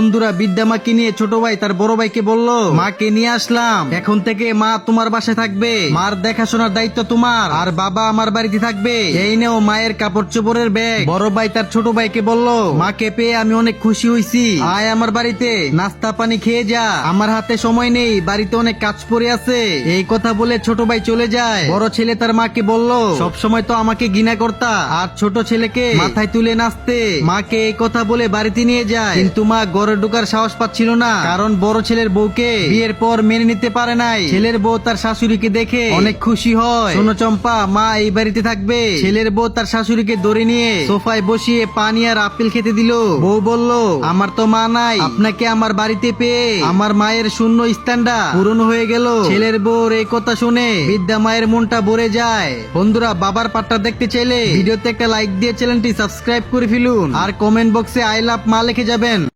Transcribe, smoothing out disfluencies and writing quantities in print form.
বন্ধুরা বৃদ্ধা মাকে নিয়ে ছোট ভাই তার বড় ভাইকে বলল, মাকে নিয়ে আসলাম, এখন থেকে মা তোমার বাসায় থাকবে, মার দেখাশোনার দায়িত্ব তোমার, আর বাবা আমার বাড়িতে থাকবে। এই নেও মায়ের কাপড় চোপড়ের ব্যাগ। বড় ভাই তার ছোট ভাইকে বলল, মাকে পেয়ে আমি অনেক খুশি হইছি, আয় আমার বাড়িতে নাস্তা পানি খেয়ে যা, আমার হাতে সময় নেই, বাড়িতে অনেক কাজ পড়ে আছে। এই কথা বলে ছোট ভাই চলে যায়। বড় ছেলে তার মাকে বলল, সব সময় তো আমাকে ঘৃণা করতা, আর ছোট ছেলেকে মাথায় তুলে নাচতে। মাকে এই কথা বলে বাড়িতে নিয়ে যায়, কিন্তু মা ঘরে ঢোকার সাহস পাচ্ছিল না, কারণ বড় ছেলের বউকে বিয়ের পর মেনে নিতে পারে নাই। ছেলের বউ তার শাশুড়িকে দেখে অনেক খুশি হয়। শোনো চম্পা, মা এই বাড়িতে থাকবে। ছেলের বউ তার শাশুড়িকে ধরে নিয়ে সোফায় বসিয়ে পানি আর আপেল খেতে দিল। বউ বলল, আমার তো মা নাই, আপনাকে আমার বাড়িতে পেয়ে আমার মায়ের শূন্য স্থানটা পূরণ হয়ে গেল। ছেলের বউর এই কথা শুনে বৃদ্ধা মায়ের মনটা ভরে যায়। বন্ধুরা, বাবার পার্টটা দেখতে চাইলে ভিডিওতে একটা লাইক দিয়ে চ্যানেলটি সাবস্ক্রাইব করে ফেলুন, আর কমেন্ট বক্সে আই লাভ মা লিখে যাবেন।